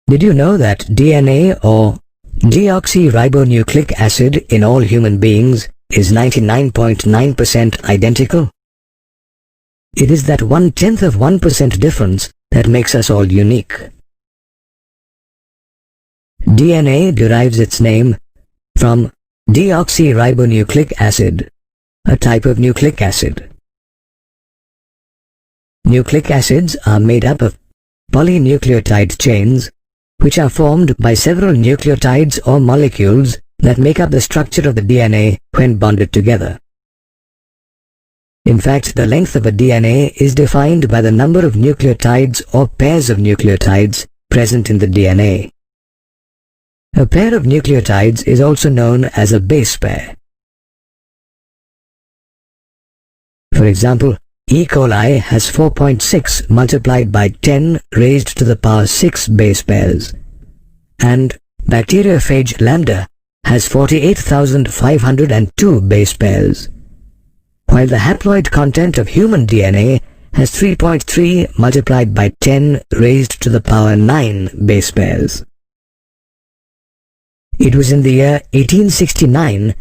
Did you know that DNA or deoxyribonucleic acid in all human beings is 99.9% identical? It is that 1/10 of 1% difference that makes us all unique. DNA derives its name from deoxyribonucleic acid, a type of nucleic acid. Nucleic acids are made up of polynucleotide chains, which are formed by several nucleotides or molecules that make up the structure of the DNA when bonded together. In fact, the length of a DNA is defined by the number of nucleotides or pairs of nucleotides present in the DNA. A pair of nucleotides is also known as a base pair. For example, E. coli has 4.6 multiplied by 10 raised to the power 6 base pairs, and bacteriophage lambda has 48,502 base pairs, while the haploid content of human DNA has 3.3 multiplied by 10 raised to the power 9 base pairs. It was in the year 1869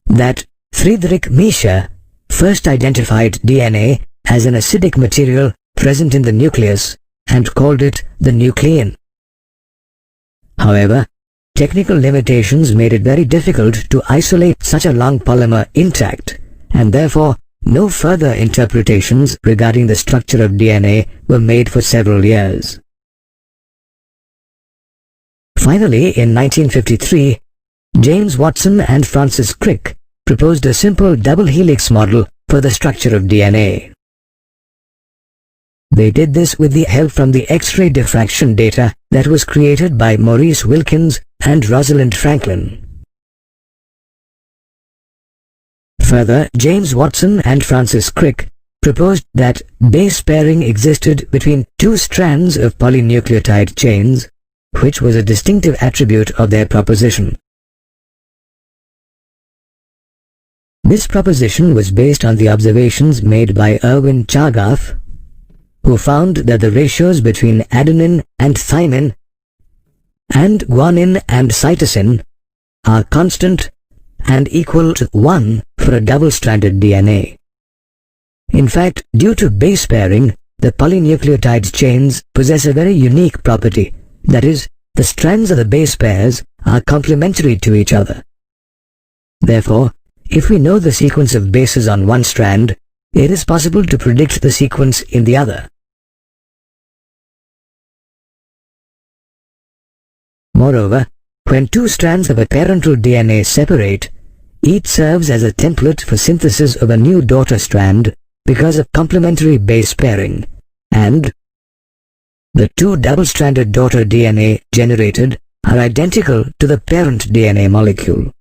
that Friedrich Miescher first identified DNA as an acidic material present in the nucleus and called it the nuclein. However, technical limitations made it very difficult to isolate such a long polymer intact, and therefore no further interpretations regarding the structure of DNA were made for several years. Finally, in 1953, James Watson and Francis Crick proposed a simple double helix model for the structure of DNA. They did this with the help from the X-ray diffraction data that was created by Maurice Wilkins and Rosalind Franklin. Further, James Watson and Francis Crick proposed that base pairing existed between two strands of polynucleotide chains, which was a distinctive attribute of their proposition. This proposition was based on the observations made by Erwin Chargaff, who found that the ratios between adenine and thymine and guanine and cytosine are constant and equal to 1 for a double-stranded DNA. In fact, due to base pairing, the polynucleotide chains possess a very unique property, that is, the strands of the base pairs are complementary to each other. Therefore, if we know the sequence of bases on one strand, it is possible to predict the sequence in the other. Moreover, when two strands of a parental DNA separate, each serves as a template for synthesis of a new daughter strand because of complementary base pairing, and the two double-stranded daughter DNA generated are identical to the parent DNA molecule.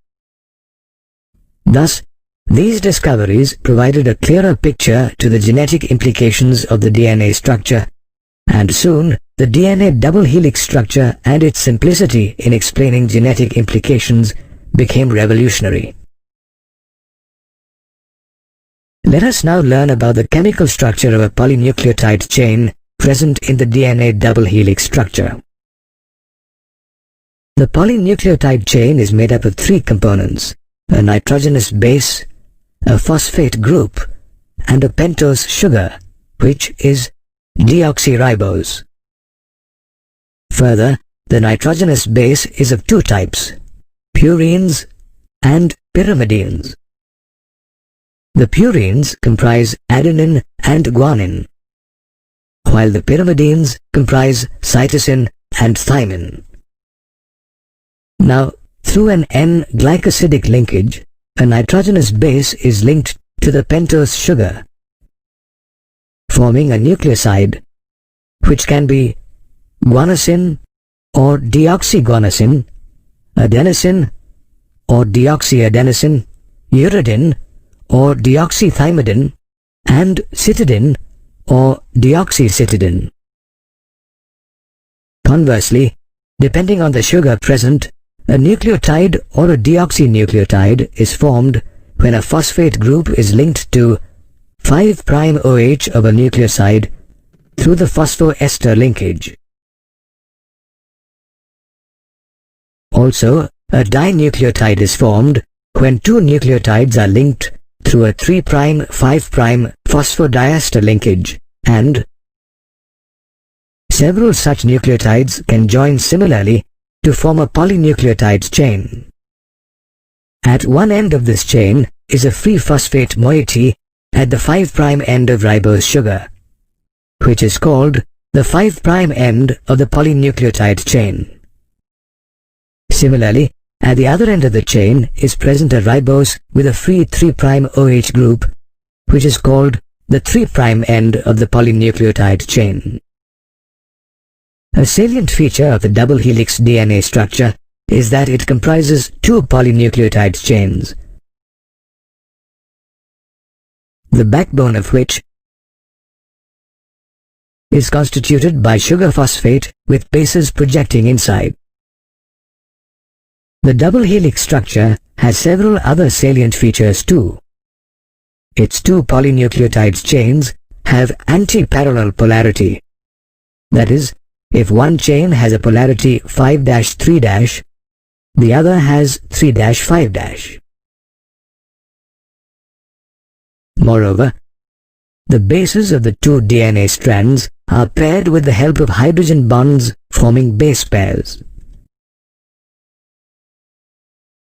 Thus, these discoveries provided a clearer picture to the genetic implications of the DNA structure, and soon the DNA double helix structure and its simplicity in explaining genetic implications became revolutionary. Let us now learn about the chemical structure of a polynucleotide chain present in the DNA double helix structure. The polynucleotide chain is made up of three components: a nitrogenous base, a phosphate group, and a pentose sugar, which is deoxyribose. Further, the nitrogenous base is of two types, purines and pyrimidines. The purines comprise adenine and guanine, while the pyrimidines comprise cytosine and thymine. Now, through an N-glycosidic linkage, a nitrogenous base is linked to the pentose sugar, forming a nucleoside, which can be guanosine or deoxyguanosine, adenosine or deoxyadenosine, uridine or deoxythymidine, and cytidine or deoxycytidine. Conversely, depending on the sugar present, a nucleotide or a deoxynucleotide is formed when a phosphate group is linked to 5'OH of a nucleoside through the phosphoester linkage. Also, a dinucleotide is formed when two nucleotides are linked through a 3'-5' phosphodiester linkage, and several such nucleotides can join similarly to form a polynucleotide chain. At one end of this chain is a free phosphate moiety at the 5' end of ribose sugar, which is called the 5' end of the polynucleotide chain. Similarly, at the other end of the chain is present a ribose with a free 3' OH group, which is called the 3' end of the polynucleotide chain. A salient feature of the double helix DNA structure is that it comprises two polynucleotide chains, the backbone of which is constituted by sugar phosphate with bases projecting inside. The double helix structure has several other salient features too. Its two polynucleotide chains have anti-parallel polarity. That is, if one chain has a polarity 5-3-, the other has 3-5-. Moreover, the bases of the two DNA strands are paired with the help of hydrogen bonds forming base pairs.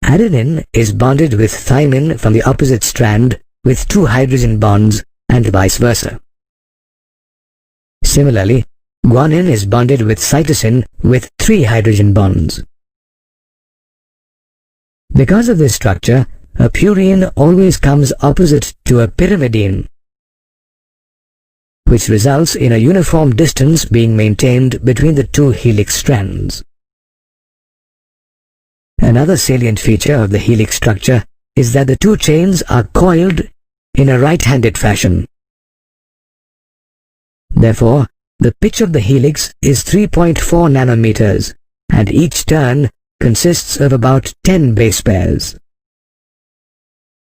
Adenine is bonded with thymine from the opposite strand with two hydrogen bonds and vice versa. Similarly, guanine is bonded with cytosine with 3 hydrogen bonds. Because of this structure, a purine always comes opposite to a pyrimidine, which results in a uniform distance being maintained between the two helix strands. Another salient feature of the helix structure is that the two chains are coiled in a right-handed fashion. Therefore, the pitch of the helix is 3.4 nanometers, and each turn consists of about 10 base pairs.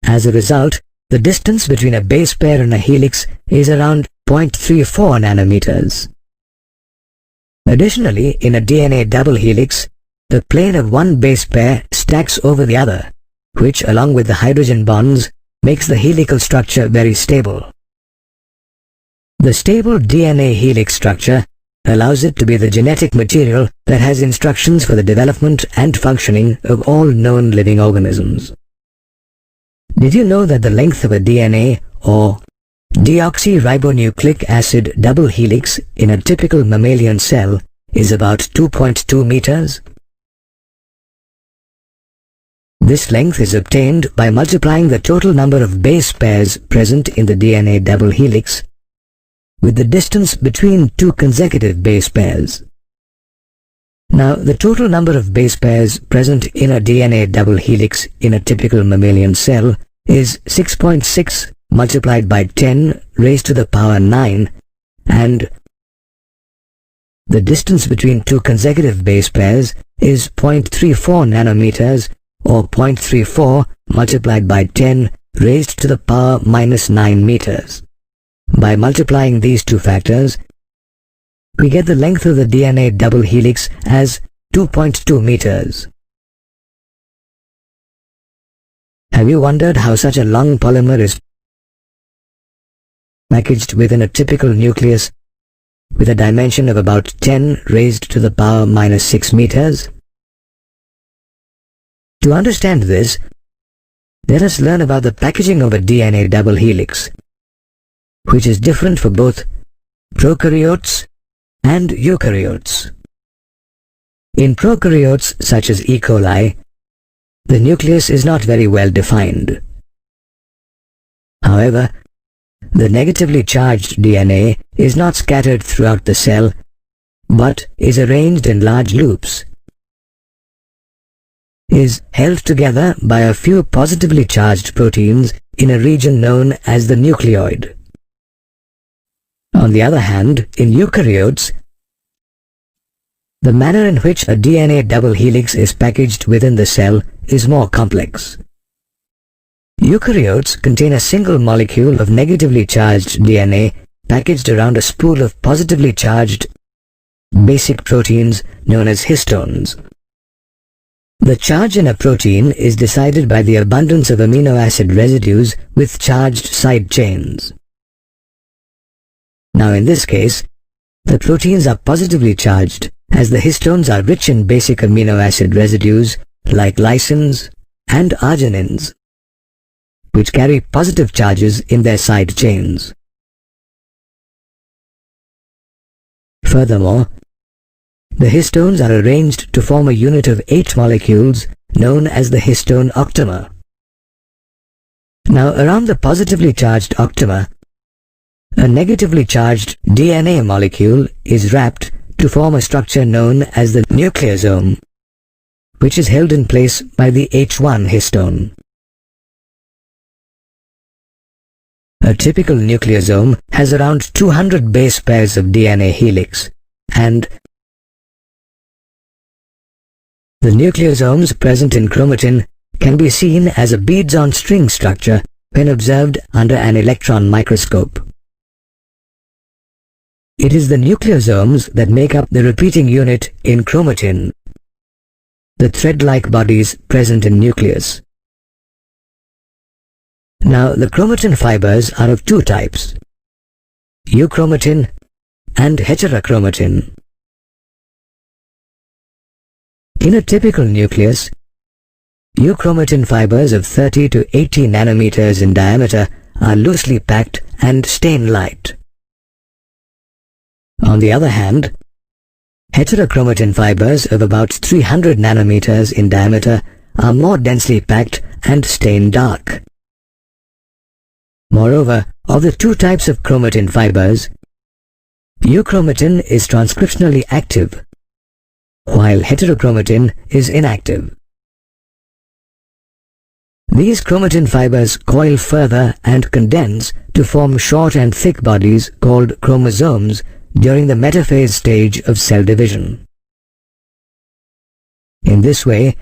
As a result, the distance between a base pair and a helix is around 0.34 nanometers. Additionally, in a DNA double helix, the plane of one base pair stacks over the other, which, along with the hydrogen bonds, makes the helical structure very stable. The stable DNA helix structure allows it to be the genetic material that has instructions for the development and functioning of all known living organisms. Did you know that the length of a DNA or deoxyribonucleic acid double helix in a typical mammalian cell is about 2.2 meters? This length is obtained by multiplying the total number of base pairs present in the DNA double helix with the distance between two consecutive base pairs. Now, the total number of base pairs present in a DNA double helix in a typical mammalian cell is 6.6 multiplied by 10 raised to the power 9, and the distance between two consecutive base pairs is 0.34 nanometers, or 0.34 multiplied by 10 raised to the power minus 9 meters. By multiplying these two factors, we get the length of the DNA double helix as 2.2 meters. Have you wondered how such a long polymer is packaged within a typical nucleus with a dimension of about 10 raised to the power minus 6 meters? To understand this, let us learn about the packaging of a DNA double helix, which is different for both prokaryotes and eukaryotes. In prokaryotes such as E. coli, the nucleus is not very well defined. However, the negatively charged DNA is not scattered throughout the cell, but is arranged in large loops, is held together by a few positively charged proteins in a region known as the nucleoid. On the other hand, in eukaryotes, the manner in which a DNA double helix is packaged within the cell is more complex. Eukaryotes contain a single molecule of negatively charged DNA packaged around a spool of positively charged basic proteins known as histones. The charge in a protein is decided by the abundance of amino acid residues with charged side chains. Now in this case, the proteins are positively charged as the histones are rich in basic amino acid residues like lysines and arginines, which carry positive charges in their side chains. Furthermore, the histones are arranged to form a unit of 8 molecules known as the histone octamer. Now around the positively charged octamer, a negatively charged DNA molecule is wrapped to form a structure known as the nucleosome, which is held in place by the H1 histone. A typical nucleosome has around 200 base pairs of DNA helix, and the nucleosomes present in chromatin can be seen as a beads-on-string structure when observed under an electron microscope. It is the nucleosomes that make up the repeating unit in chromatin, the thread-like bodies present in nucleus. Now, the chromatin fibers are of two types, euchromatin and heterochromatin. In a typical nucleus, euchromatin fibers of 30 to 80 nanometers in diameter are loosely packed and stain light. On the other hand, heterochromatin fibers of about 300 nanometers in diameter are more densely packed and stain dark. Moreover, of the two types of chromatin fibers, euchromatin is transcriptionally active, while heterochromatin is inactive. These chromatin fibers coil further and condense to form short and thick bodies called chromosomes during the metaphase stage of cell division. In this way,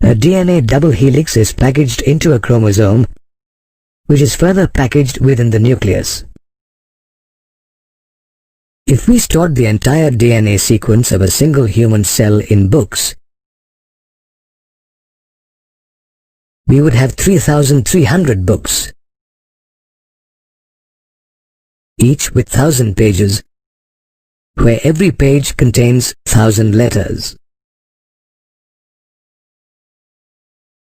a DNA double helix is packaged into a chromosome, which is further packaged within the nucleus. If we stored the entire DNA sequence of a single human cell in books, we would have 3,300 books, each with 1,000 pages, where every page contains 1,000 letters.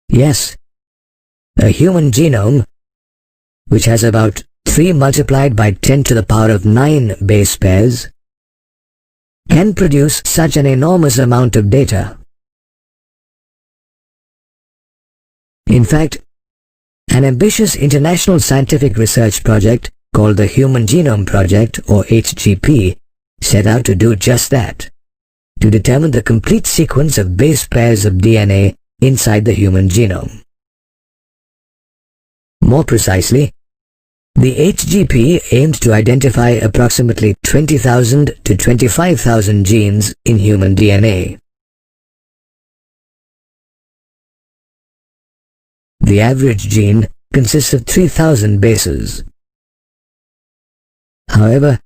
Yes, a human genome, which has about 3 multiplied by 10 to the power of 9 base pairs, can produce such an enormous amount of data. In fact, an ambitious international scientific research project called the Human Genome Project, or HGP, set out to do just that, to determine the complete sequence of base pairs of DNA inside the human genome. More precisely, the HGP aimed to identify approximately 20,000 to 25,000 genes in human DNA. The average gene consists of 3,000 bases. However,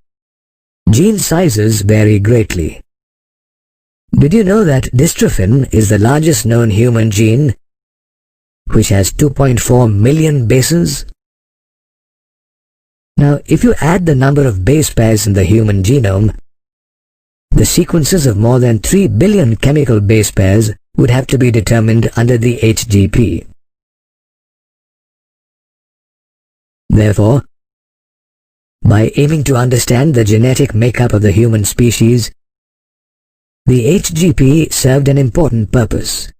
gene sizes vary greatly. Did you know that dystrophin is the largest known human gene, which has 2.4 million bases? Now, if you add the number of base pairs in the human genome, the sequences of more than 3 billion chemical base pairs would have to be determined under the HGP. Therefore, by aiming to understand the genetic makeup of the human species, the HGP served an important purpose.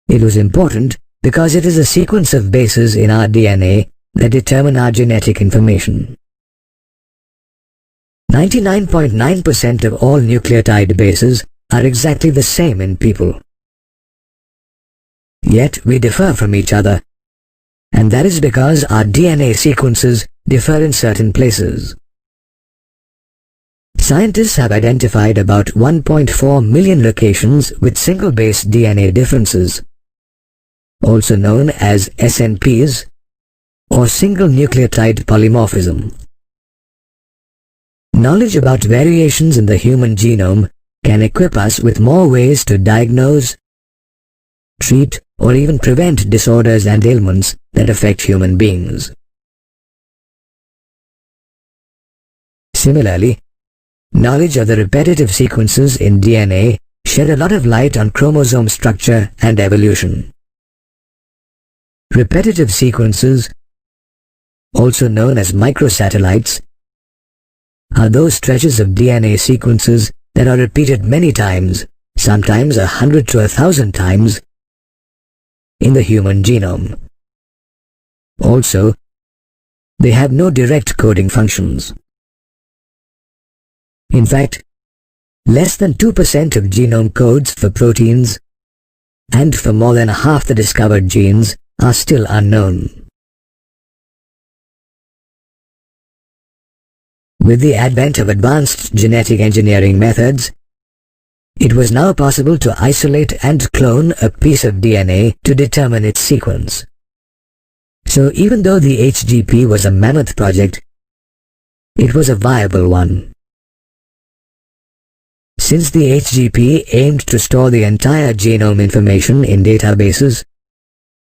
It was important because it is a sequence of bases in our DNA that determine our genetic information. 99.9% of all nucleotide bases are exactly the same in people. Yet we differ from each other, and that is because our DNA sequences differ in certain places. Scientists have identified about 1.4 million locations with single-base DNA differences, also known as SNPs, or single nucleotide polymorphism. Knowledge about variations in the human genome can equip us with more ways to diagnose, treat, or even prevent disorders and ailments that affect human beings. Similarly, knowledge of the repetitive sequences in DNA shed a lot of light on chromosome structure and evolution. Repetitive sequences, also known as microsatellites, are those stretches of DNA sequences that are repeated many times, sometimes 100 to 1,000 times, in the human genome. Also, they have no direct coding functions. In fact, less than 2% of genome codes for proteins and for more than half the discovered genes are still unknown. With the advent of advanced genetic engineering methods, it was now possible to isolate and clone a piece of DNA to determine its sequence. So even though the HGP was a mammoth project, it was a viable one. Since the HGP aimed to store the entire genome information in databases,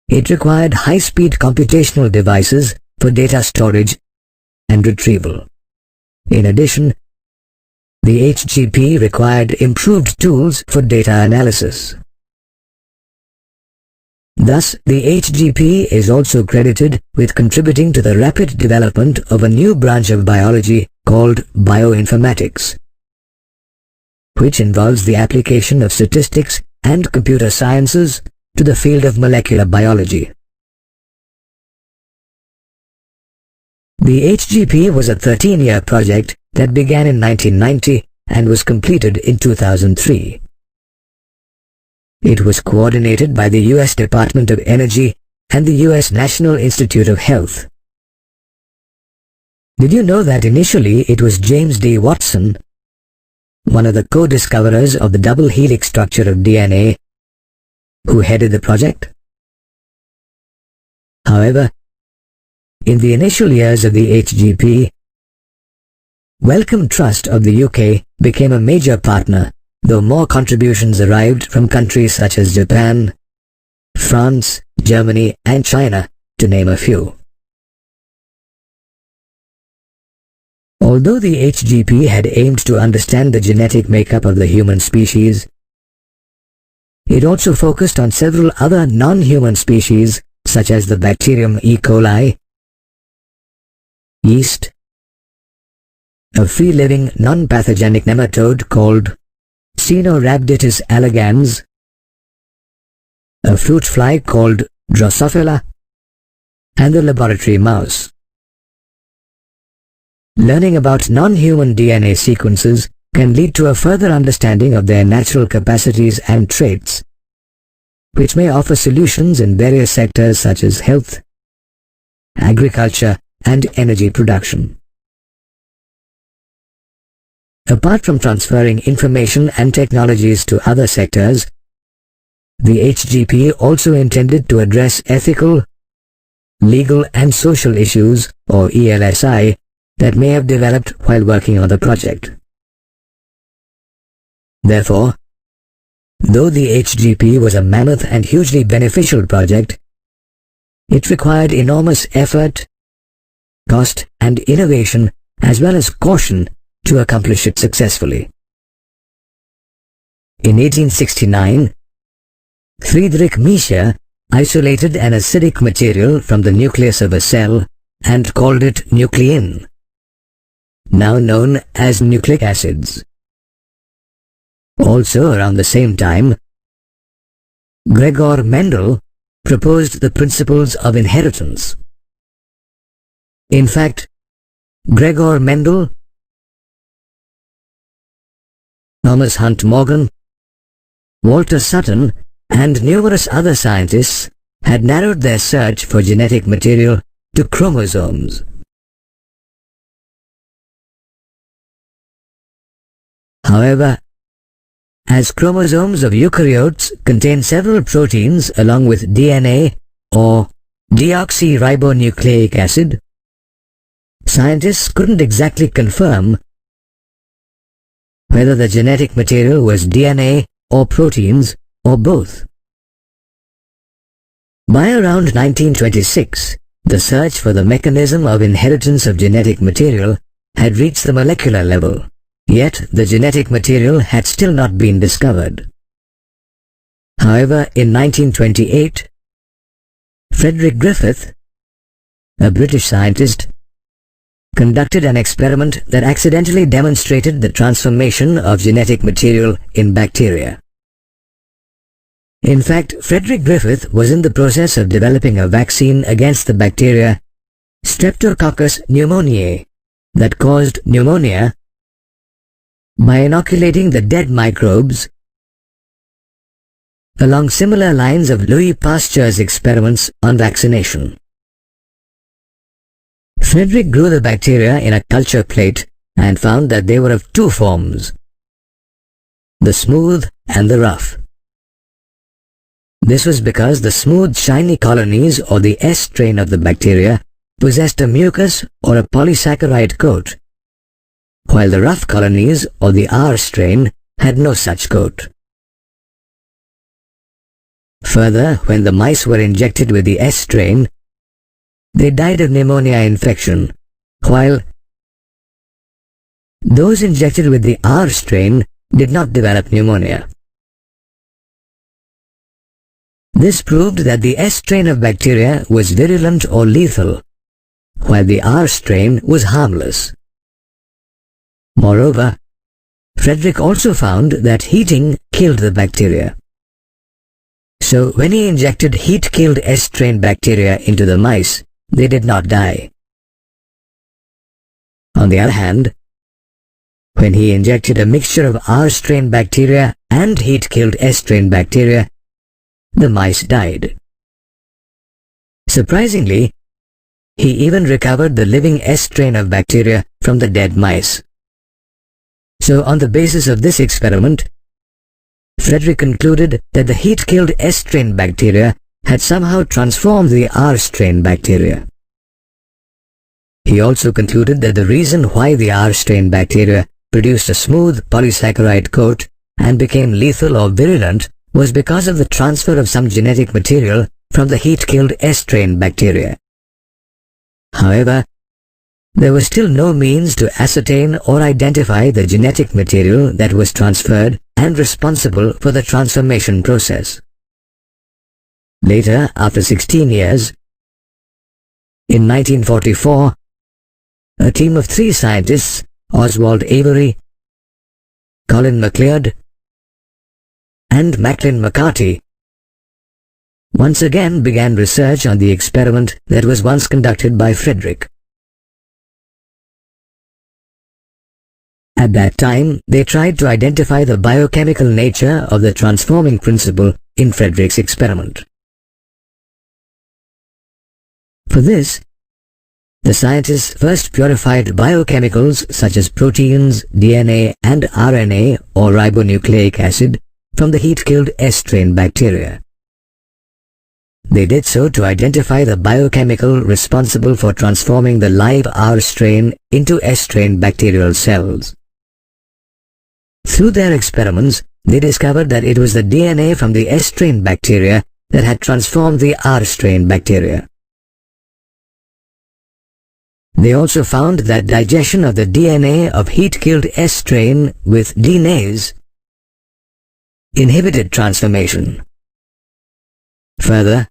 it required high-speed computational devices for data storage and retrieval. In addition, the HGP required improved tools for data analysis. Thus, the HGP is also credited with contributing to the rapid development of a new branch of biology called bioinformatics, which involves the application of statistics and computer sciences to the field of molecular biology. The HGP was a 13-year project that began in 1990 and was completed in 2003. It was coordinated by the U.S. Department of Energy and the U.S. National Institute of Health. Did you know that initially it was James D. Watson, one of the co-discoverers of the double helix structure of DNA, who headed the project? However, in the initial years of the HGP, Wellcome Trust of the UK became a major partner, though more contributions arrived from countries such as Japan, France, Germany, and China, to name a few. Although the HGP had aimed to understand the genetic makeup of the human species, it also focused on several other non-human species such as the bacterium E. coli, yeast, a free-living non-pathogenic nematode called Caenorhabditis elegans, a fruit fly called Drosophila, and the laboratory mouse. Learning about non-human DNA sequences can lead to a further understanding of their natural capacities and traits, which may offer solutions in various sectors such as health, agriculture, and energy production. Apart from transferring information and technologies to other sectors, the HGP also intended to address ethical, legal, and social issues, or ELSI, that may have developed while working on the project. Therefore, though the HGP was a mammoth and hugely beneficial project, it required enormous effort, cost, and innovation, as well as caution, to accomplish it successfully. In 1869, Friedrich Miescher isolated an acidic material from the nucleus of a cell and called it nuclein, now known as nucleic acids. Also around the same time, Gregor Mendel proposed the principles of inheritance. In fact, Gregor Mendel, Thomas Hunt Morgan, Walter Sutton, and numerous other scientists had narrowed their search for genetic material to chromosomes. However, as chromosomes of eukaryotes contain several proteins along with DNA or deoxyribonucleic acid, scientists couldn't exactly confirm whether the genetic material was DNA or proteins or both. By around 1926, the search for the mechanism of inheritance of genetic material had reached the molecular level, yet the genetic material had still not been discovered. However, in 1928, Frederick Griffith, a British scientist, conducted an experiment that accidentally demonstrated the transformation of genetic material in bacteria. In fact, Frederick Griffith was in the process of developing a vaccine against the bacteria Streptococcus pneumoniae that caused pneumonia by inoculating the dead microbes along similar lines of Louis Pasteur's experiments on vaccination. Frederick grew the bacteria in a culture plate and found that they were of two forms, the smooth and the rough. This was because the smooth, shiny colonies, or the S strain of the bacteria, possessed a mucus or a polysaccharide coat, while the rough colonies, or the R strain, had no such coat. Further, when the mice were injected with the S strain, they died of pneumonia infection, while those injected with the R strain did not develop pneumonia. This proved that the S strain of bacteria was virulent or lethal, while the R strain was harmless. Moreover, Frederick also found that heating killed the bacteria. So when he injected heat-killed S strain bacteria into the mice, they did not die. On the other hand, when he injected a mixture of R strain bacteria and heat-killed S strain bacteria, the mice died. Surprisingly, he even recovered the living S strain of bacteria from the dead mice. So on the basis of this experiment, Frederick concluded that the heat-killed S strain bacteria had somehow transformed the R strain bacteria. He also concluded that the reason why the R strain bacteria produced a smooth polysaccharide coat and became lethal or virulent was because of the transfer of some genetic material from the heat-killed S strain bacteria. However, there was still no means to ascertain or identify the genetic material that was transferred and responsible for the transformation process. Later, after 16 years, in 1944, a team of 3 scientists, Oswald Avery, Colin MacLeod, and Macklin McCarty, once again began research on the experiment that was once conducted by Frederick. At that time, they tried to identify the biochemical nature of the transforming principle in Frederick's experiment. For this, the scientists first purified biochemicals such as proteins, DNA, and RNA or ribonucleic acid from the heat-killed S strain bacteria. They did so to identify the biochemical responsible for transforming the live R strain into S strain bacterial cells. Through their experiments, they discovered that it was the DNA from the S strain bacteria that had transformed the R strain bacteria. They also found that digestion of the DNA of heat-killed S strain with DNase inhibited transformation. Further,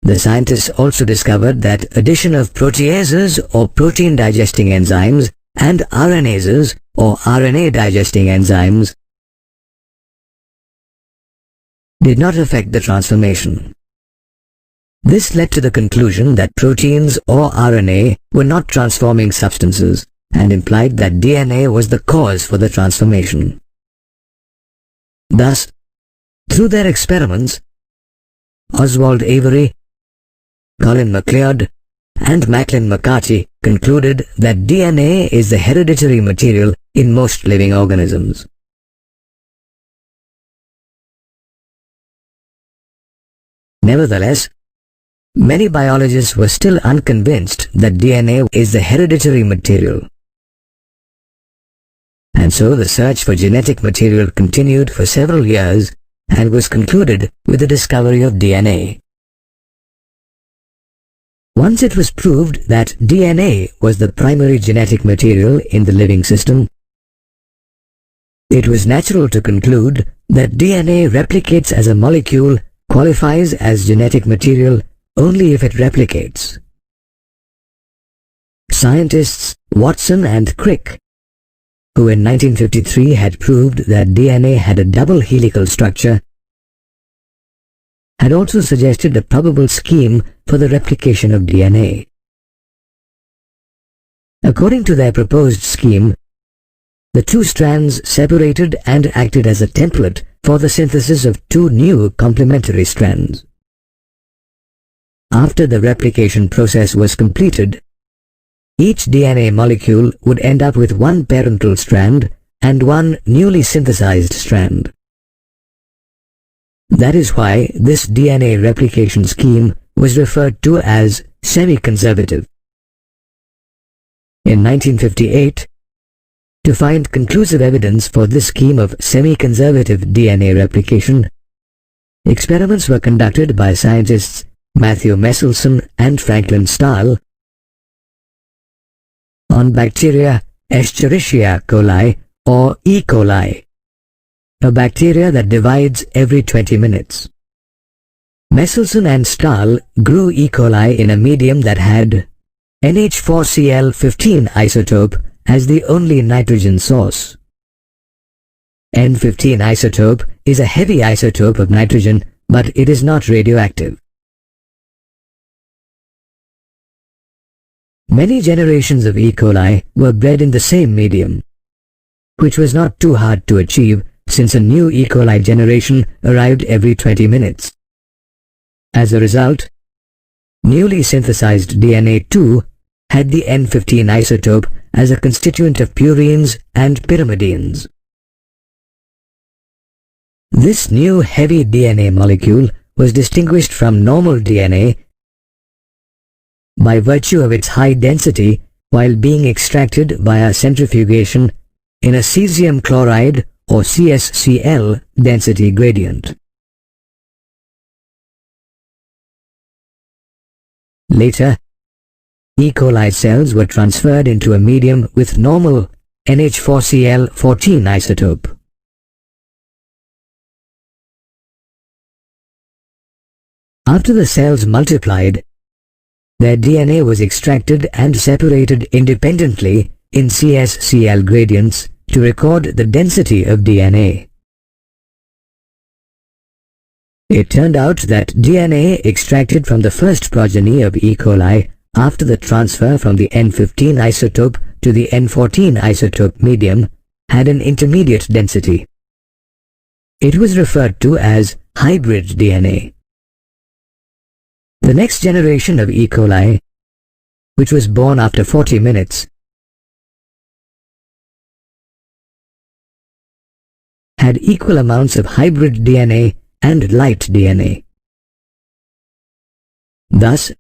the scientists also discovered that addition of proteases or protein-digesting enzymes and RNases or RNA-digesting enzymes did not affect the transformation. This led to the conclusion that proteins or RNA were not transforming substances and implied that DNA was the cause for the transformation. Thus, through their experiments, Oswald Avery, Colin MacLeod, and Macklin McCarty concluded that DNA is the hereditary material in most living organisms. Nevertheless, many biologists were still unconvinced that DNA is the hereditary material. and so the search for genetic material continued for several years and was concluded with the discovery of DNA. Once it was proved that DNA was the primary genetic material in the living system, it was natural to conclude that DNA replicates as a molecule, qualifies as genetic material only if it replicates. Scientists Watson and Crick, who in 1953 had proved that DNA had a double helical structure, had also suggested a probable scheme for the replication of DNA. According to their proposed scheme, the two strands separated and acted as a template for the synthesis of two new complementary strands. After the replication process was completed, each DNA molecule would end up with one parental strand and one newly synthesized strand. That is why this DNA replication scheme was referred to as semi-conservative. In 1958, to find conclusive evidence for this scheme of semi-conservative DNA replication, experiments were conducted by scientists Matthew Meselson and Franklin Stahl on bacteria Escherichia coli or E. coli, a bacteria that divides every 20 minutes. Meselson and Stahl grew E. coli in a medium that had NH4Cl15 isotope as the only nitrogen source. N15 isotope is a heavy isotope of nitrogen, but it is not radioactive. Many generations of E. coli were bred in the same medium, which was not too hard to achieve since a new E. coli generation arrived every 20 minutes. As a result, newly synthesized DNA too had the N15 isotope as a constituent of purines and pyrimidines. This new heavy DNA molecule was distinguished from normal DNA by virtue of its high density while being extracted via centrifugation in a cesium chloride or CsCl density gradient. Later, E. coli cells were transferred into a medium with normal NH4Cl14 isotope. After the cells multiplied, their DNA was extracted and separated independently in CsCl gradients to record the density of DNA. It turned out that DNA extracted from the first progeny of E. coli after the transfer from the N15 isotope to the N14 isotope medium had an intermediate density. It was referred to as hybrid DNA. The next generation of E. coli, which was born after 40 minutes, had equal amounts of hybrid DNA and light DNA. Thus,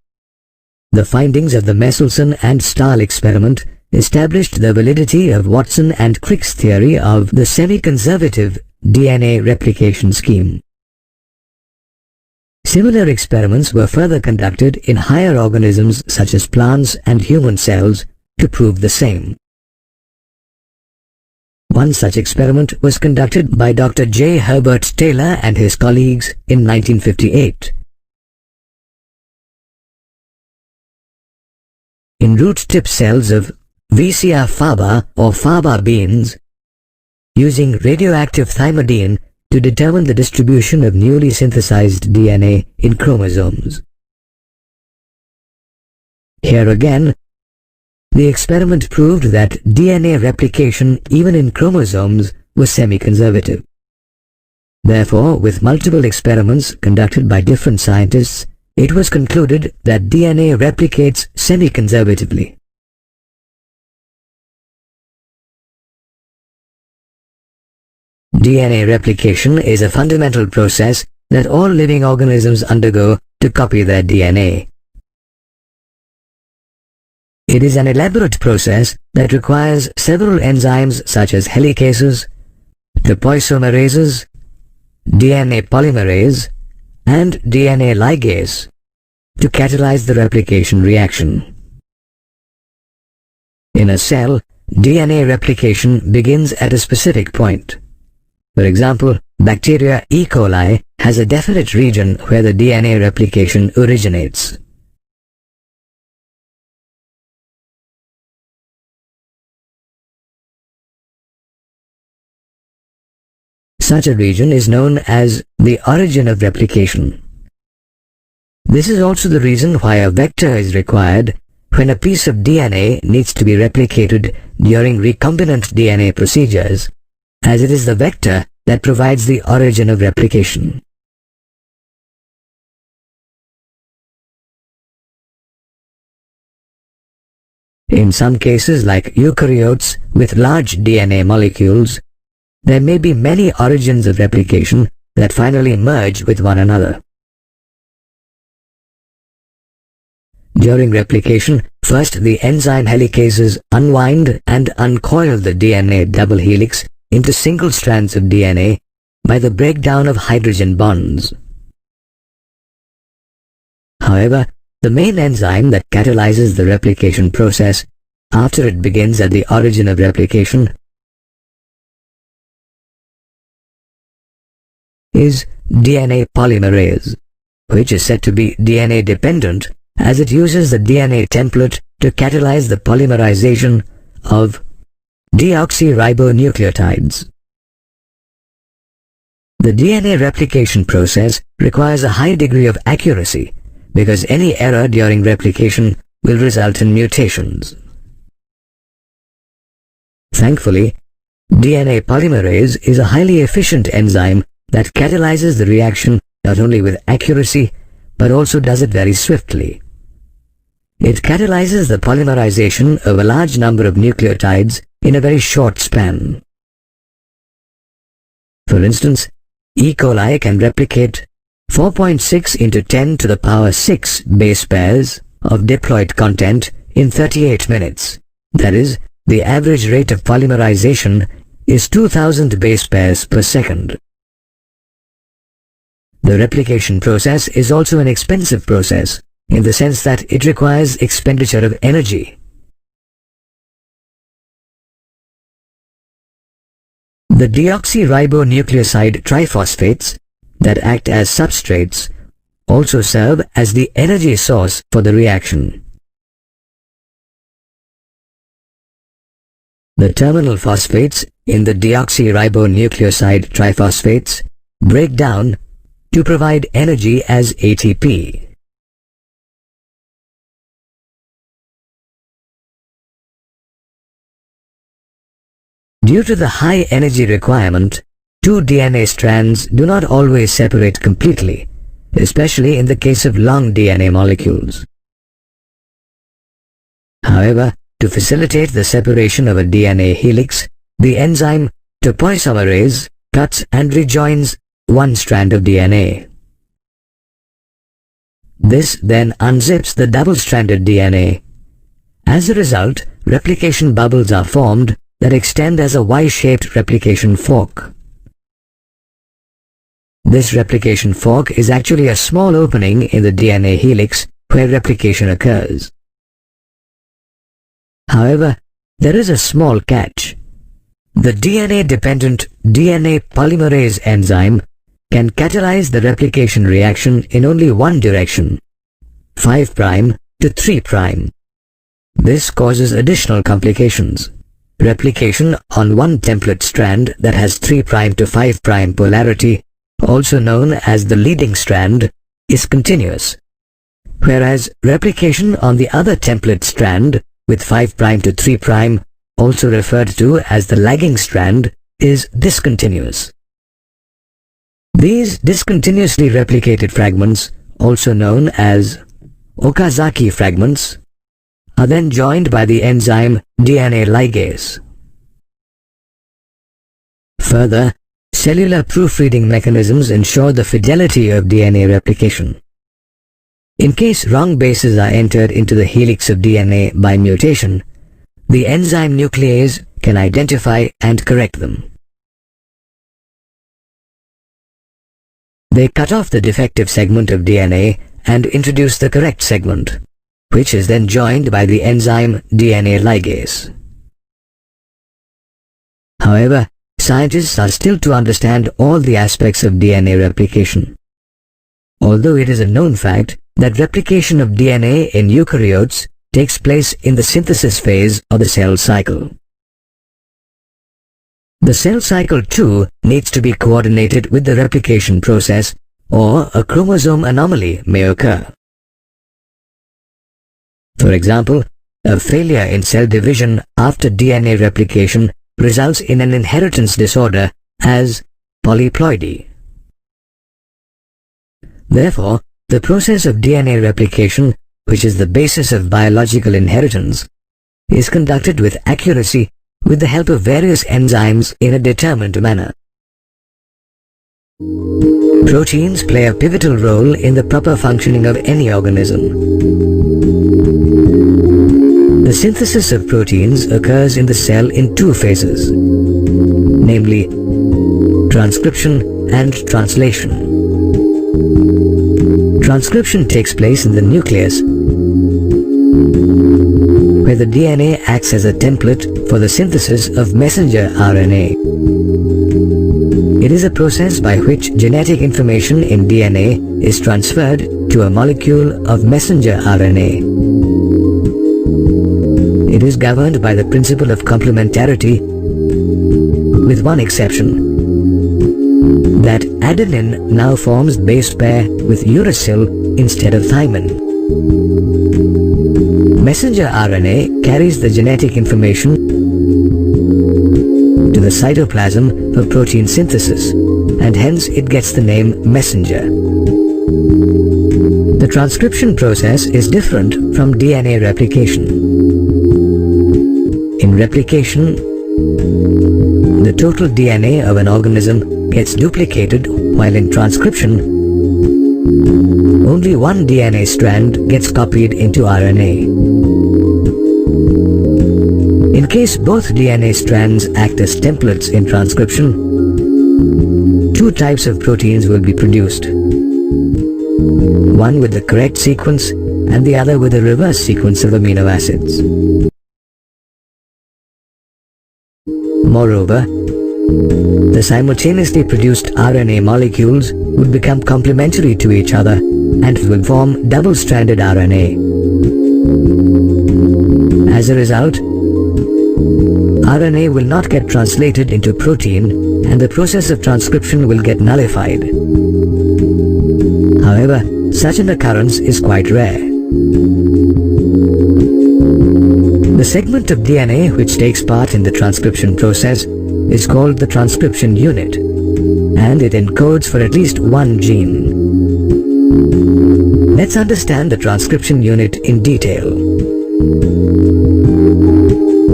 the findings of the Meselson and Stahl experiment established the validity of Watson and Crick's theory of the semi-conservative DNA replication scheme. Similar experiments were further conducted in higher organisms such as plants and human cells to prove the same. One such experiment was conducted by Dr. J. Herbert Taylor and his colleagues in 1958. In root tip cells of Vicia faba or faba beans, using radioactive thymidine to determine the distribution of newly synthesized DNA in chromosomes. Here again, the experiment proved that DNA replication even in chromosomes was semi-conservative. Therefore, with multiple experiments conducted by different scientists, it was concluded that DNA replicates semi-conservatively. DNA replication is a fundamental process that all living organisms undergo to copy their DNA. It is an elaborate process that requires several enzymes such as helicases, topoisomerases, DNA polymerase, and DNA ligase to catalyze the replication reaction. In a cell, DNA replication begins at a specific point. For example, bacteria E. coli has a definite region where the DNA replication originates. Such a region is known as the origin of replication. This is also the reason why a vector is required when a piece of DNA needs to be replicated during recombinant DNA procedures, as it is the vector that provides the origin of replication. In some cases, like eukaryotes with large DNA molecules, there may be many origins of replication that finally merge with one another. During replication, first the enzyme helicases unwind and uncoil the DNA double helix into single strands of DNA by the breakdown of hydrogen bonds. However, the main enzyme that catalyzes the replication process after it begins at the origin of replication is DNA polymerase, which is said to be DNA dependent as it uses the DNA template to catalyze the polymerization of deoxyribonucleotides. The DNA replication process requires a high degree of accuracy because any error during replication will result in mutations. Thankfully, DNA polymerase is a highly efficient enzyme that catalyzes the reaction not only with accuracy but also does it very swiftly. It catalyzes the polymerization of a large number of nucleotides in a very short span. For instance, E. coli can replicate 4.6 into 10 to the power 6 base pairs of diploid content in 38 minutes. That is, the average rate of polymerization is 2000 base pairs per second. The replication process is also an expensive process in the sense that it requires expenditure of energy. The deoxyribonucleoside triphosphates that act as substrates also serve as the energy source for the reaction. The terminal phosphates in the deoxyribonucleoside triphosphates break down to provide energy as ATP. Due to the high energy requirement, two DNA strands do not always separate completely, especially in the case of long DNA molecules. However, to facilitate the separation of a DNA helix, the enzyme topoisomerase cuts and rejoins one strand of DNA. This then unzips the double-stranded DNA. As a result, replication bubbles are formed that extend as a Y-shaped replication fork. This replication fork is actually a small opening in the DNA helix where replication occurs. However, there is a small catch. The DNA-dependent DNA polymerase enzyme can catalyze the replication reaction in only one direction, 5' to 3'. This causes additional complications. Replication on one template strand that has 3' to 5' polarity, also known as the leading strand, is continuous, whereas replication on the other template strand with 5' to 3', also referred to as the lagging strand, is discontinuous. These discontinuously replicated fragments, also known as Okazaki fragments, are then joined by the enzyme DNA ligase. Further, cellular proofreading mechanisms ensure the fidelity of DNA replication. In case wrong bases are entered into the helix of DNA by mutation, the enzyme nuclease can identify and correct them. They cut off the defective segment of DNA and introduce the correct segment, which is then joined by the enzyme DNA ligase. However, scientists are still to understand all the aspects of DNA replication. Although it is a known fact that replication of DNA in eukaryotes takes place in the synthesis phase of the cell cycle. The cell cycle too needs to be coordinated with the replication process, or a chromosome anomaly may occur. For example, a failure in cell division after DNA replication results in an inheritance disorder as polyploidy. Therefore, the process of DNA replication, which is the basis of biological inheritance, is conducted with accuracy with the help of various enzymes in a determined manner. Proteins play a pivotal role in the proper functioning of any organism. The synthesis of proteins occurs in the cell in two phases, namely transcription and translation. Transcription takes place in the nucleus, where the DNA acts as a template for the synthesis of messenger RNA. It is a process by which genetic information in DNA is transferred to a molecule of messenger RNA. It is governed by the principle of complementarity, with one exception, that adenine now forms base pair with uracil instead of thymine. Messenger RNA carries the genetic information to the cytoplasm for protein synthesis, and hence it gets the name messenger. The transcription process is different from DNA replication. In replication, the total DNA of an organism gets duplicated, while in transcription, only one DNA strand gets copied into RNA. In case both DNA strands act as templates in transcription, two types of proteins will be produced, one with the correct sequence and the other with a reverse sequence of amino acids. Moreover, the simultaneously produced RNA molecules would become complementary to each other and will form double-stranded RNA. As a result, RNA will not get translated into protein and the process of transcription will get nullified. However, such an occurrence is quite rare. The segment of DNA which takes part in the transcription process is called the transcription unit, and it encodes for at least one gene. Let's understand the transcription unit in detail.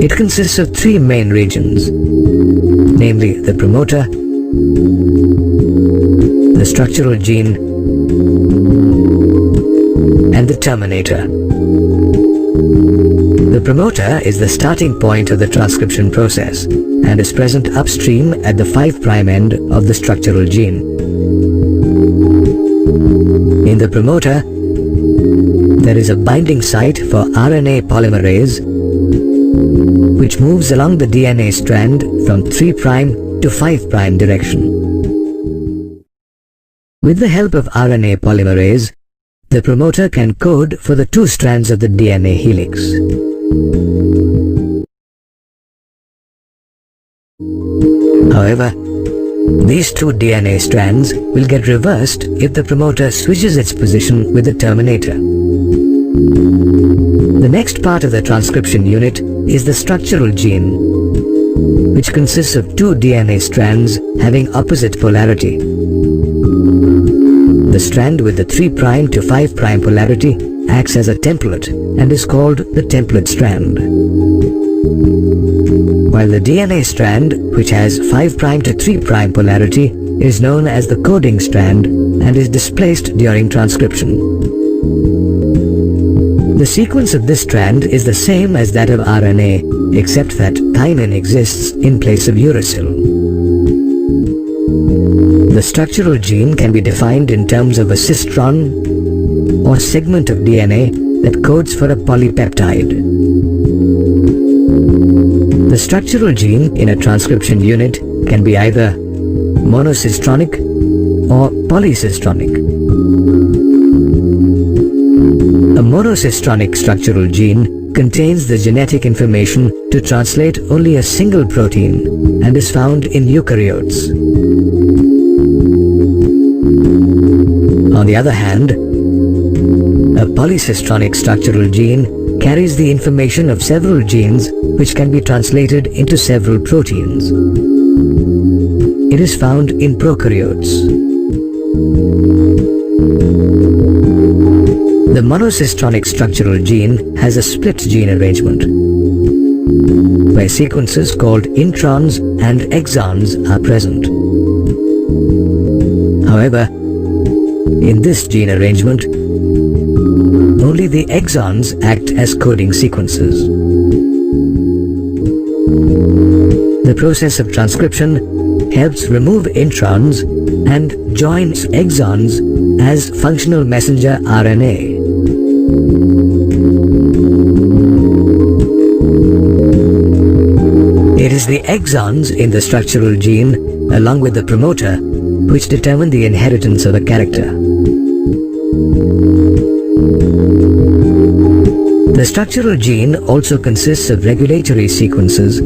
It consists of three main regions, namely the promoter, the structural gene, and the terminator. The promoter is the starting point of the transcription process and is present upstream at the 5' end of the structural gene. In the promoter, there is a binding site for RNA polymerase, which moves along the DNA strand from 3' to 5' direction. With the help of RNA polymerase, the promoter can code for the two strands of the DNA helix. However, these two DNA strands will get reversed if the promoter switches its position with the terminator. The next part of the transcription unit is the structural gene, which consists of two DNA strands having opposite polarity. The strand with the 3' to 5' polarity acts as a template and is called the template strand, while the DNA strand, which has 5' to 3' polarity, is known as the coding strand and is displaced during transcription. The sequence of this strand is the same as that of RNA, except that thymine exists in place of uracil. The structural gene can be defined in terms of a cistron or segment of DNA that codes for a polypeptide. The structural gene in a transcription unit can be either monocistronic or polycistronic. A monocistronic structural gene contains the genetic information to translate only a single protein and is found in eukaryotes. On the other hand, a polycistronic structural gene carries the information of several genes which can be translated into several proteins. It is found in prokaryotes. The monocistronic structural gene has a split gene arrangement, where sequences called introns and exons are present. However, in this gene arrangement, only the exons act as coding sequences. The process of transcription helps remove introns and joins exons as functional messenger RNA. It is the exons in the structural gene, along with the promoter, which determine the inheritance of a character. The structural gene also consists of regulatory sequences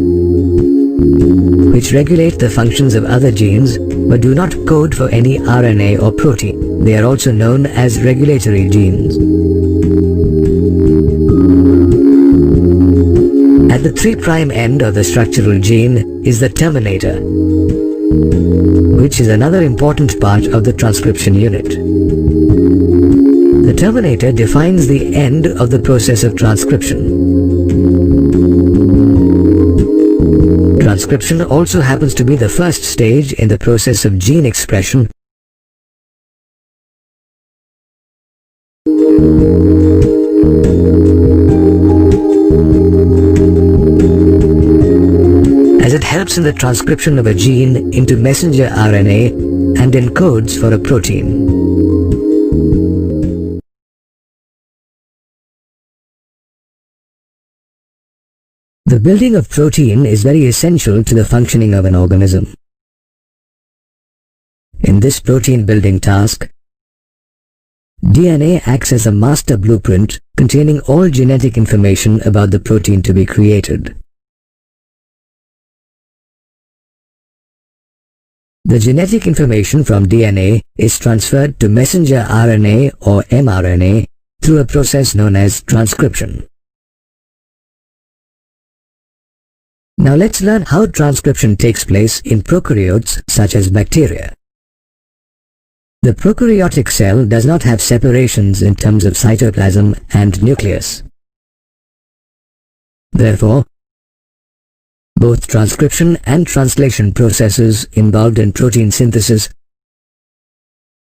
which regulate the functions of other genes but do not code for any RNA or protein. They are also known as regulatory genes. At the 3' end of the structural gene is the terminator, which is another important part of the transcription unit. The terminator defines the end of the process of transcription. Transcription also happens to be the first stage in the process of gene expression. As it helps in the transcription of a gene into messenger RNA and encodes for a protein. The building of protein is very essential to the functioning of an organism. In this protein building task, DNA acts as a master blueprint containing all genetic information about the protein to be created. The genetic information from DNA is transferred to messenger RNA or mRNA through a process known as transcription. Now let's learn how transcription takes place in prokaryotes such as bacteria. The prokaryotic cell does not have separations in terms of cytoplasm and nucleus. Therefore, both transcription and translation processes involved in protein synthesis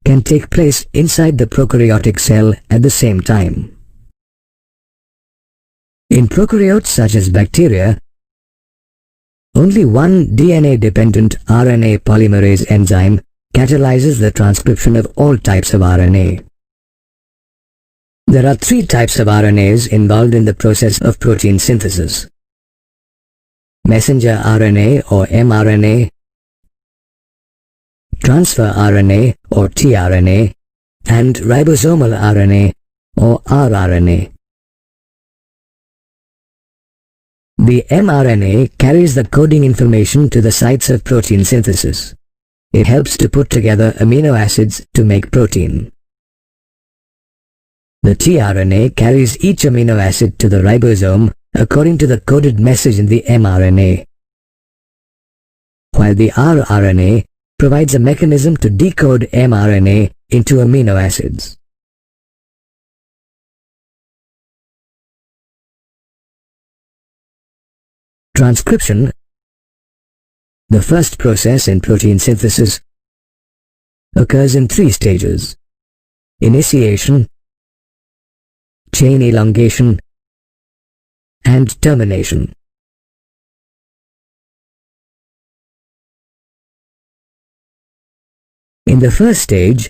can take place inside the prokaryotic cell at the same time. In prokaryotes such as bacteria, only one DNA-dependent RNA polymerase enzyme catalyzes the transcription of all types of RNA. There are 3 types of RNAs involved in the process of protein synthesis: messenger RNA or mRNA, transfer RNA or tRNA, and ribosomal RNA or rRNA. The mRNA carries the coding information to the sites of protein synthesis. It helps to put together amino acids to make protein. The tRNA carries each amino acid to the ribosome according to the coded message in the mRNA, while the rRNA provides a mechanism to decode mRNA into amino acids. Transcription, the first process in protein synthesis, occurs in 3 stages: initiation, chain elongation, and termination. In the first stage,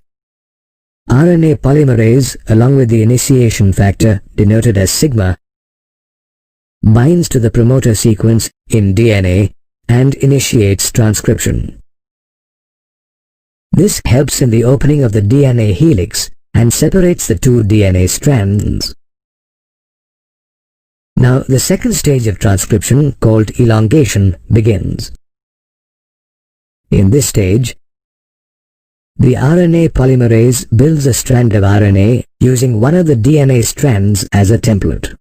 RNA polymerase, along with the initiation factor denoted as sigma, binds to the promoter sequence in DNA and initiates transcription. This helps in the opening of the DNA helix and separates the two DNA strands. Now, the second stage of transcription, called elongation, begins. In this stage, the RNA polymerase builds a strand of RNA using one of the DNA strands as a template.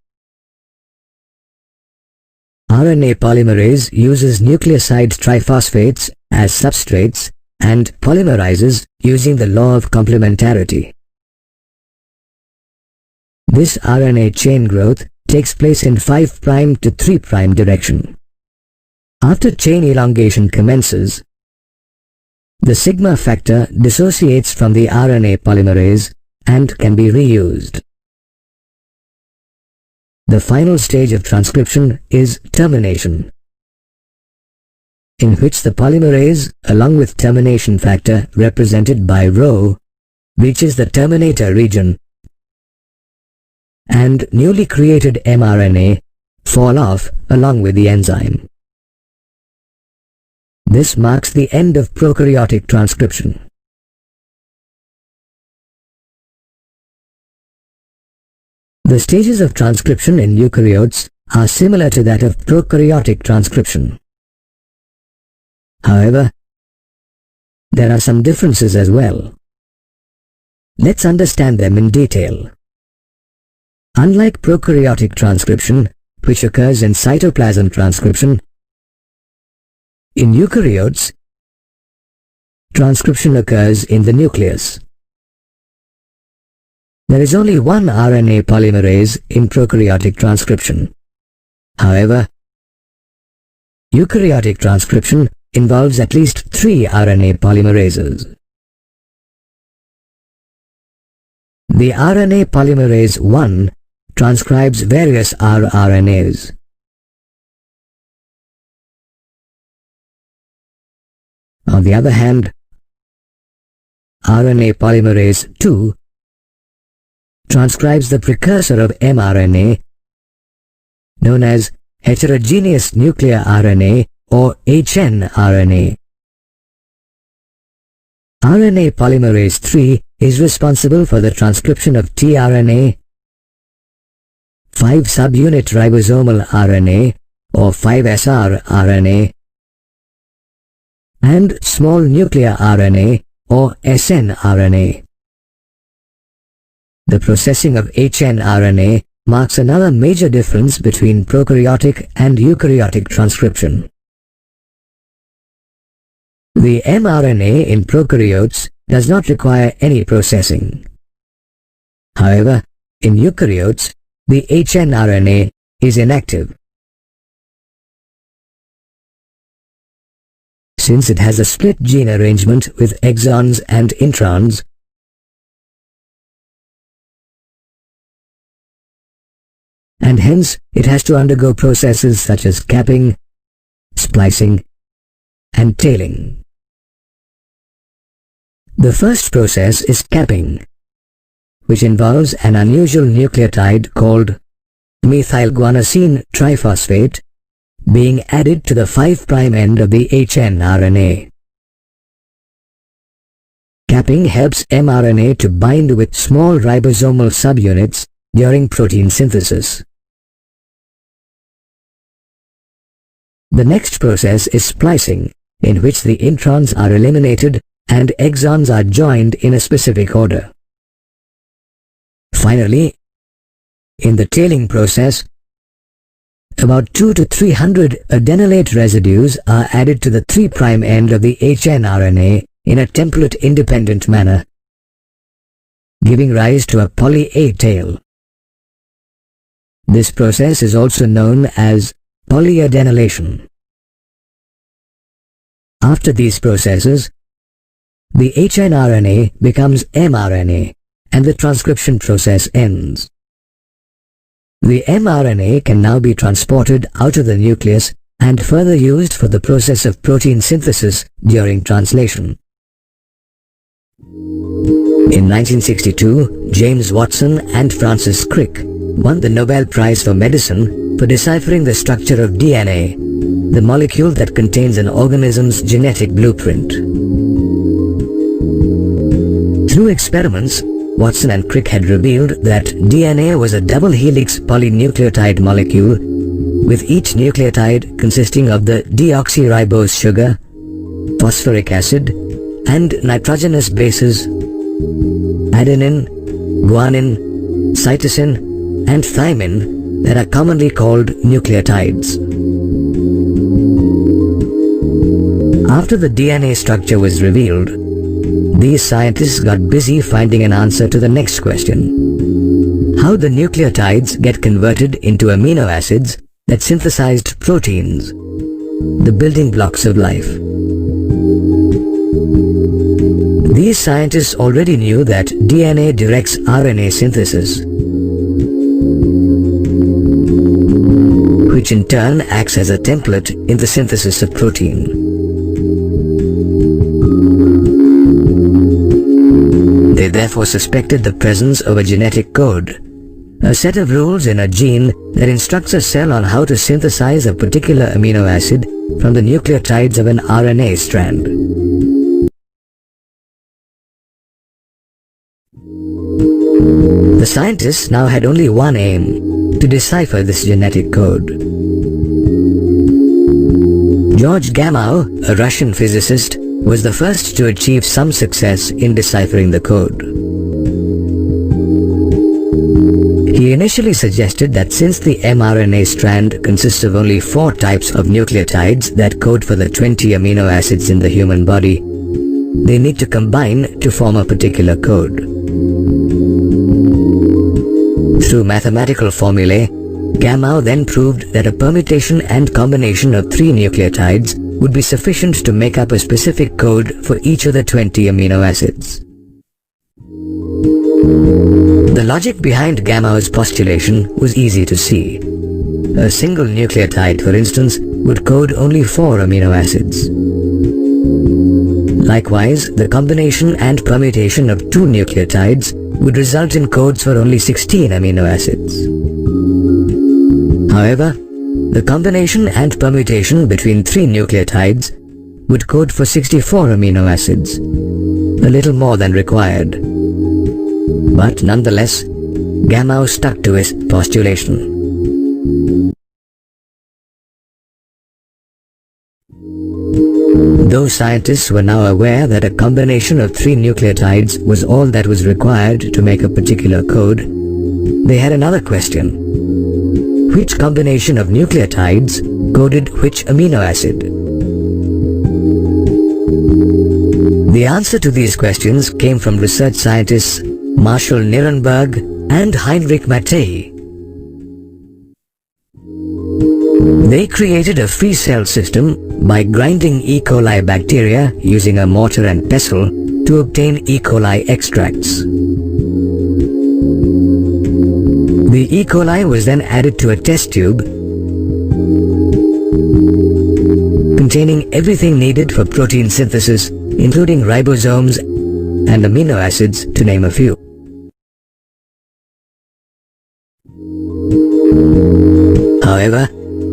RNA polymerase uses nucleoside triphosphates as substrates and polymerizes using the law of complementarity. This RNA chain growth takes place in 5' to 3' direction. After chain elongation commences, the sigma factor dissociates from the RNA polymerase and can be reused. The final stage of transcription is termination, in which the polymerase, along with termination factor represented by Rho, reaches the terminator region, and newly created mRNA fall off along with the enzyme. This marks the end of prokaryotic transcription. The stages of transcription in eukaryotes are similar to that of prokaryotic transcription. However, there are some differences as well. Let's understand them in detail. Unlike prokaryotic transcription, which occurs in cytoplasm transcription, in eukaryotes, transcription occurs in the nucleus. There is only one RNA polymerase in prokaryotic transcription. However, eukaryotic transcription involves at least 3 RNA polymerases. The RNA polymerase 1 transcribes various rRNAs. On the other hand, RNA polymerase 2 transcribes the precursor of mRNA, known as heterogeneous nuclear RNA or hnRNA. RNA polymerase 3 is responsible for the transcription of tRNA, 5' subunit ribosomal RNA or 5SR RNA, and small nuclear RNA or snRNA. The processing of hnRNA marks another major difference between prokaryotic and eukaryotic transcription. The mRNA in prokaryotes does not require any processing. However, in eukaryotes, the hnRNA is inactive. Since it has a split gene arrangement with exons and introns, and hence it has to undergo processes such as capping, splicing, and tailing. The first process is capping, which involves an unusual nucleotide called methylguanosine triphosphate being added to the 5' end of the hnRNA. Capping helps mRNA to bind with small ribosomal subunits during protein synthesis. The next process is splicing, in which the introns are eliminated and exons are joined in a specific order. Finally, in the tailing process, about 200 to 300 adenylate residues are added to the 3' end of the hnRNA in a template-independent manner, giving rise to a poly-A tail. This process is also known as polyadenylation. After these processes, the hnRNA becomes mRNA and the transcription process ends. The mRNA can now be transported out of the nucleus and further used for the process of protein synthesis during translation. In 1962, James Watson and Francis Crick won the Nobel Prize for Medicine for deciphering the structure of DNA, the molecule that contains an organism's genetic blueprint. Through experiments, Watson and Crick had revealed that DNA was a double helix polynucleotide molecule, with each nucleotide consisting of the deoxyribose sugar, phosphoric acid, and nitrogenous bases adenine, guanine, cytosine, and thymine that are commonly called nucleotides. After the DNA structure was revealed, these scientists got busy finding an answer to the next question: how the nucleotides get converted into amino acids that synthesized proteins, the building blocks of life. These scientists already knew that DNA directs RNA synthesis, which in turn acts as a template in the synthesis of protein. They therefore suspected the presence of a genetic code, a set of rules in a gene that instructs a cell on how to synthesize a particular amino acid from the nucleotides of an RNA strand. The scientists now had only one aim: to decipher this genetic code. George Gamow, a Russian physicist, was the first to achieve some success in deciphering the code. He initially suggested that since the mRNA strand consists of only 4 types of nucleotides that code for the 20 amino acids in the human body, they need to combine to form a particular code. Through mathematical formulae, Gamow then proved that a permutation and combination of 3 nucleotides would be sufficient to make up a specific code for each of the 20 amino acids. The logic behind Gamow's postulation was easy to see. A single nucleotide, for instance, would code only 4 amino acids. Likewise, the combination and permutation of 2 nucleotides would result in codes for only 16 amino acids. However, the combination and permutation between 3 nucleotides would code for 64 amino acids, a little more than required. But nonetheless, Gamow stuck to his postulation. Though scientists were now aware that a combination of 3 nucleotides was all that was required to make a particular code, they had another question: which combination of nucleotides coded which amino acid? The answer to these questions came from research scientists Marshall Nirenberg and Heinrich Mattei. They created a free cell system by grinding E. coli bacteria using a mortar and pestle to obtain E. coli extracts. The E. coli was then added to a test tube containing everything needed for protein synthesis, including ribosomes and amino acids, to name a few. However,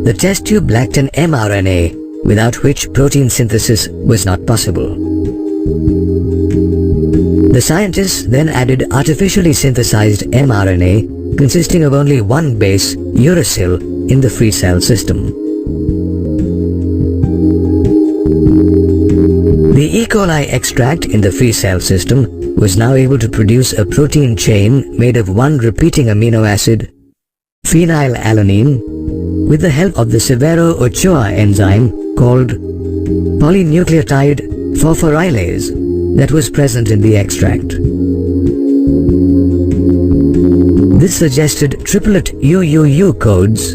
the test tube lacked an mRNA, without which protein synthesis was not possible. The scientists then added artificially synthesized mRNA consisting of only one base, uracil, in the free cell system. The E. coli extract in the free cell system was now able to produce a protein chain made of one repeating amino acid, phenylalanine, with the help of the Severo-Ochoa enzyme called polynucleotide phosphorylase that was present in the extract. This suggested triplet UUU codes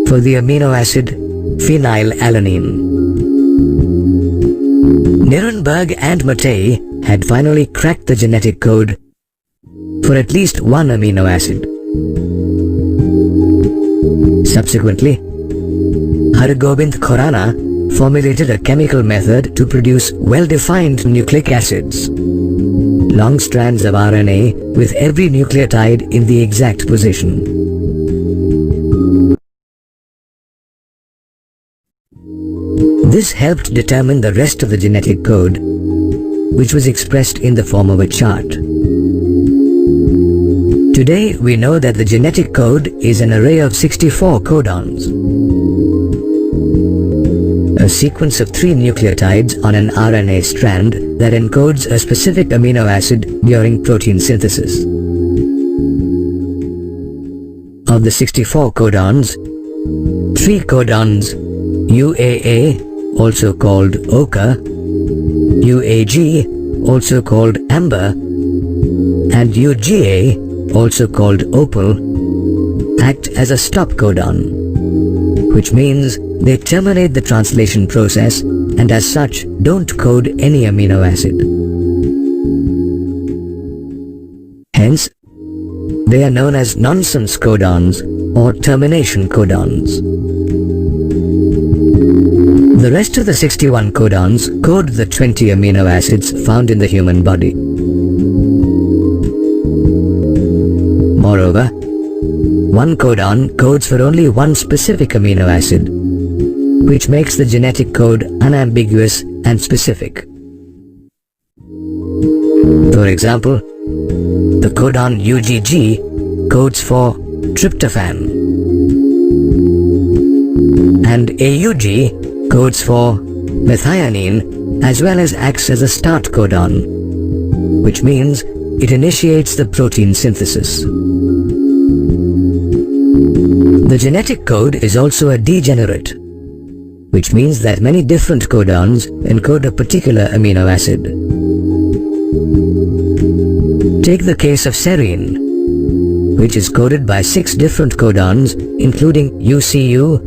for the amino acid phenylalanine. Nirenberg and Mattei had finally cracked the genetic code for at least one amino acid. Subsequently, Hargobind Khorana formulated a chemical method to produce well-defined nucleic acids, long strands of RNA with every nucleotide in the exact position. This helped determine the rest of the genetic code, which was expressed in the form of a chart. Today, we know that the genetic code is an array of 64 codons, a sequence of 3 nucleotides on an RNA strand that encodes a specific amino acid during protein synthesis. Of the 64 codons, 3 codons, UAA, also called ochre, UAG, also called amber, and UGA, also called opal, act as a stop codon, which means they terminate the translation process and as such don't code any amino acid. Hence, they are known as nonsense codons or termination codons. The rest of the 61 codons code the 20 amino acids found in the human body. Moreover, one codon codes for only one specific amino acid, which makes the genetic code unambiguous and specific. For example, the codon UGG codes for tryptophan, and AUG codes for methionine as well as acts as a start codon, which means it initiates the protein synthesis. The genetic code is also a degenerate, which means that many different codons encode a particular amino acid. Take the case of serine, which is coded by 6 different codons including UCU,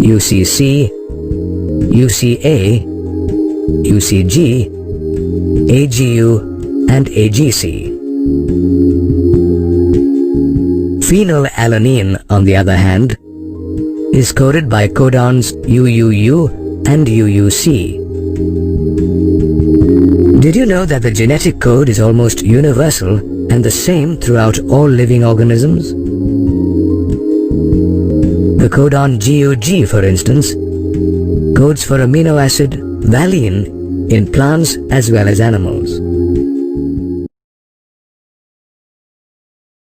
UCC, UCA, UCG, AGU, and AGC. Phenylalanine, on the other hand, is coded by codons UUU and UUC. Did you know that the genetic code is almost universal and the same throughout all living organisms? The codon GUG, for instance, codes for amino acid valine in plants as well as animals.